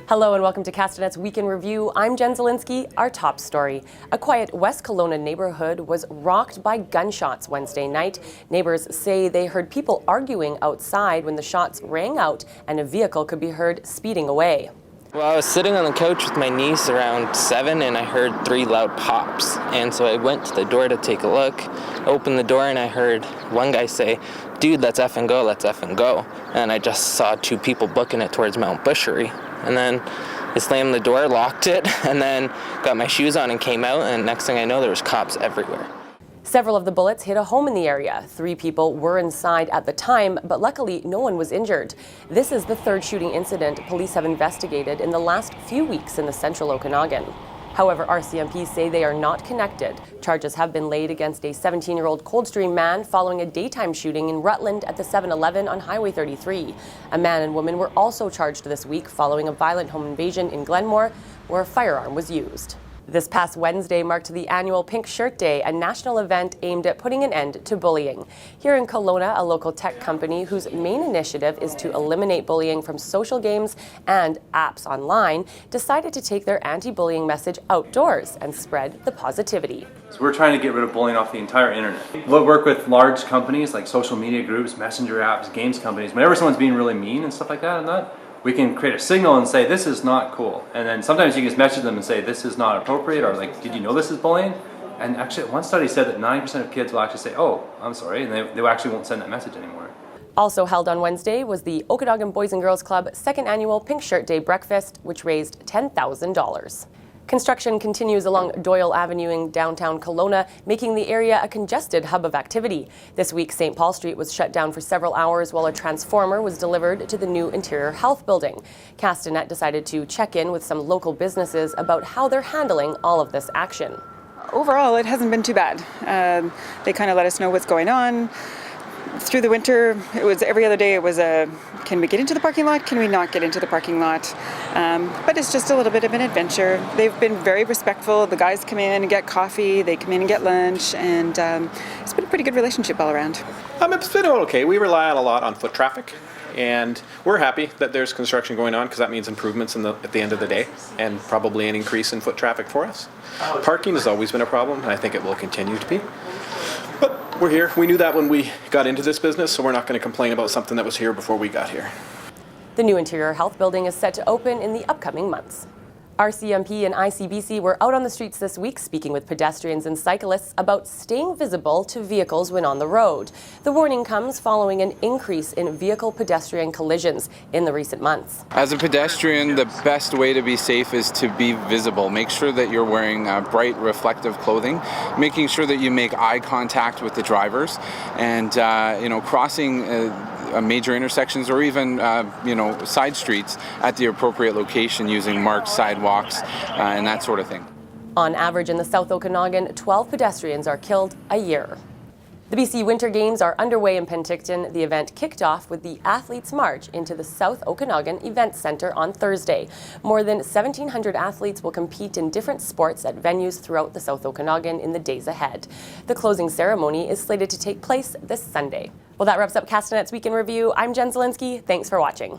Hello and welcome to Castanet's Week in Review. I'm Jen Zielinski. Our top story. A quiet West Kelowna neighborhood was rocked by gunshots Wednesday night. Neighbors say they heard people arguing outside when the shots rang out and a vehicle could be heard speeding away. Well, I was sitting on the couch with my niece around 7 and I heard 3 loud pops. And so I went to the door to take a look, opened the door and I heard one guy say, "Dude, let's effing go, let's effing go." And I just saw 2 people booking it towards Mount Bushery. And then I slammed the door, locked it, and then got my shoes on and came out, and next thing I know, there was cops everywhere. Several of the bullets hit a home in the area. 3 people were inside at the time, but luckily no one was injured. This is the 3rd shooting incident police have investigated in the last few weeks in the central Okanagan. However, RCMP say they are not connected. Charges have been laid against a 17-year-old Coldstream man following a daytime shooting in Rutland at the 7-Eleven on Highway 33. A man and woman were also charged this week following a violent home invasion in Glenmore where a firearm was used. This past Wednesday marked the annual Pink Shirt Day, a national event aimed at putting an end to bullying. Here in Kelowna, a local tech company whose main initiative is to eliminate bullying from social games and apps online decided to take their anti-bullying message outdoors and spread the positivity. So we're trying to get rid of bullying off the entire internet. We'll work with large companies like social media groups, messenger apps, games companies. Whenever someone's being really mean and stuff like that, we can create a signal and say, this is not cool. And then sometimes you can just message them and say, this is not appropriate, or like, did you know this is bullying? And actually, one study said that 90% of kids will actually say, oh, I'm sorry, and they actually won't send that message anymore. Also held on Wednesday was the Okanagan Boys and Girls Club 2nd annual Pink Shirt Day breakfast, which raised $10,000. Construction continues along Doyle Avenue in downtown Kelowna, making the area a congested hub of activity. This week, St. Paul Street was shut down for several hours while a transformer was delivered to the new Interior Health Building. Castanet decided to check in with some local businesses about how they're handling all of this action. Overall, it hasn't been too bad. They kind of let us know what's going on. Through the winter, it was every other day. It was can we get into the parking lot? Can we not get into the parking lot? But it's just a little bit of an adventure. They've been very respectful. The guys come in and get coffee. They come in and get lunch, and it's been a pretty good relationship all around. It's been okay. We rely a lot on foot traffic, and we're happy that there's construction going on because that means improvements at the end of the day, and probably an increase in foot traffic for us. Parking has always been a problem, and I think it will continue to be. But we're here. We knew that when we got into this business, so we're not going to complain about something that was here before we got here. The new Interior Health Building is set to open in the upcoming months. RCMP and ICBC were out on the streets this week speaking with pedestrians and cyclists about staying visible to vehicles when on the road. The warning comes following an increase in vehicle-pedestrian collisions in the recent months. As a pedestrian, the best way to be safe is to be visible. Make sure that you're wearing bright, reflective clothing, making sure that you make eye contact with the drivers, and crossing major intersections or even side streets at the appropriate location using marked sidewalks and that sort of thing. On average in the South Okanagan, 12 pedestrians are killed a year. The BC Winter Games are underway in Penticton. The event kicked off with the Athletes March into the South Okanagan Event Centre on Thursday. More than 1,700 athletes will compete in different sports at venues throughout the South Okanagan in the days ahead. The closing ceremony is slated to take place this Sunday. Well, that wraps up Castanet's Week in Review. I'm Jen Zielinski. Thanks for watching.